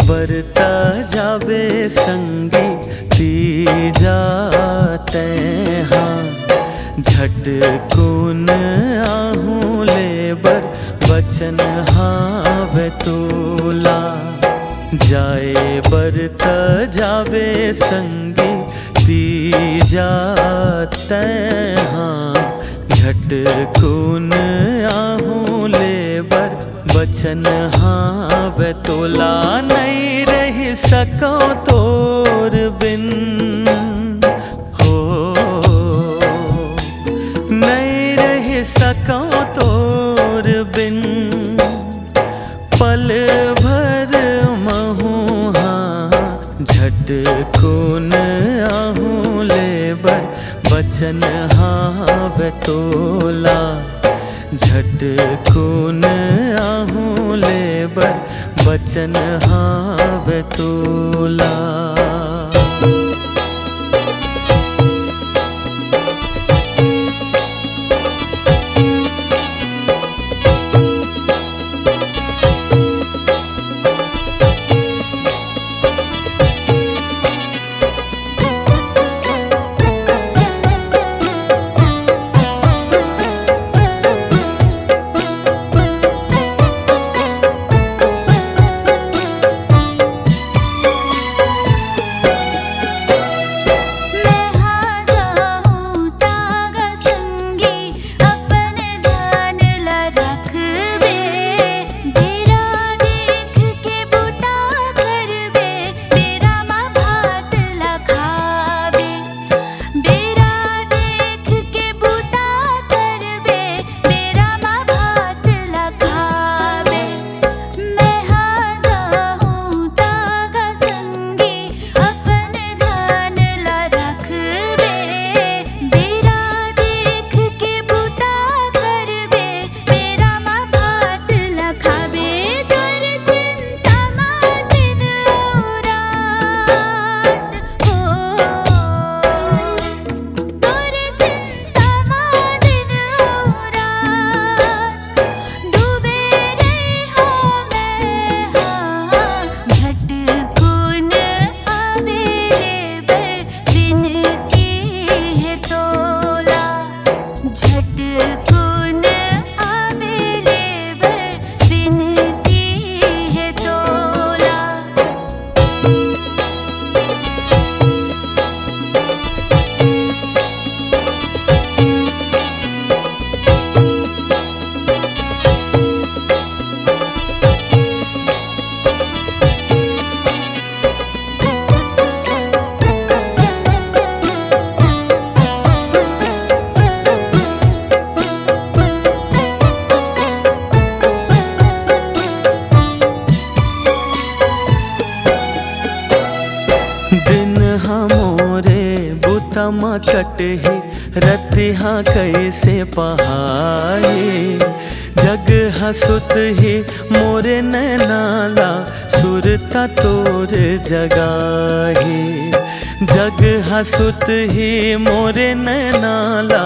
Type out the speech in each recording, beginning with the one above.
बरता जावे संगी पी जाते हाँ झटकुन आहूँ लेबर वचन हावे तोला। जाए बरता जावे संगी पी जाते हाँ झटकुन आहूँ लेबर वचन हावे तोला। नहीं रह सको तोर बिन हो, नहीं रह सको तोर बिन पल भर महूँ हाँ झटकुन आहूँ लेबर वचन हावे तोला। झटकुन आहूँ लेबर वचन हावे तोला। बुता कटही रतिहा कैसे पहाए। जग हसुत ही मोरे नैनाला सुरता तोर जगाही। जग हसुत ही मोरे नैनाला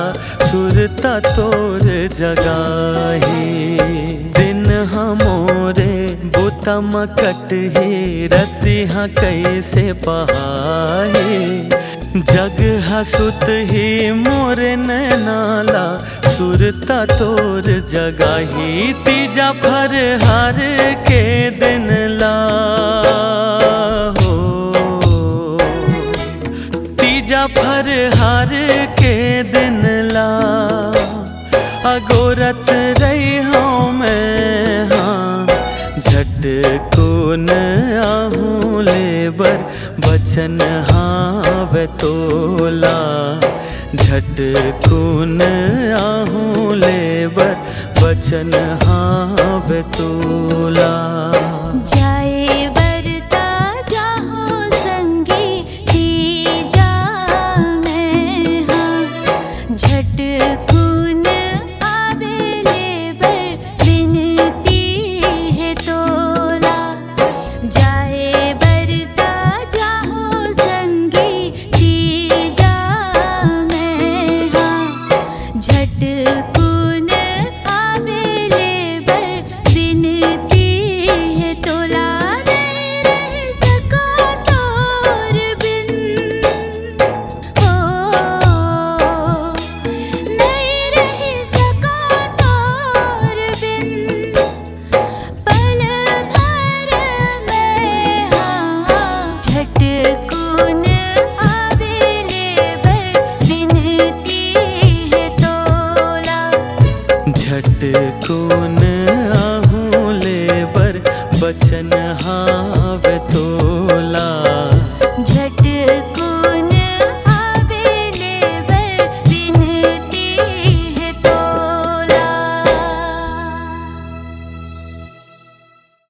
सुरता तोर जगाही। दिन हमोरे बुता कटही रतिहा कैसे पहाए। जग हसुत ही मोरे नैनाला सुरता तोर जगाही। तीजा फर हार के दिन ला हो, तीजा फर हार के दिन ला अगोरत रही हूँ मैं। हाँ झटकुन आहूँ लेबर बचन हावे तोला। झटकुन आहूँ लेबर बचन हावे तोला। जाए बरता जाहो संगी तीजा मैं। हाँ झटकुन आवे लेबर बिनती है तोला। जाए बरता जाहो संगी तीजा मैं। हाँ झटकुन आवे लेबर बिनती है तोला। नहीं रह सका तोर बिन हो, नहीं रह सका तोर बिन पल भर में। हाँ झटकुन आवे लेबर बिनती है तोला। झटकुन आहूँ लेबर बचन हावे तोला।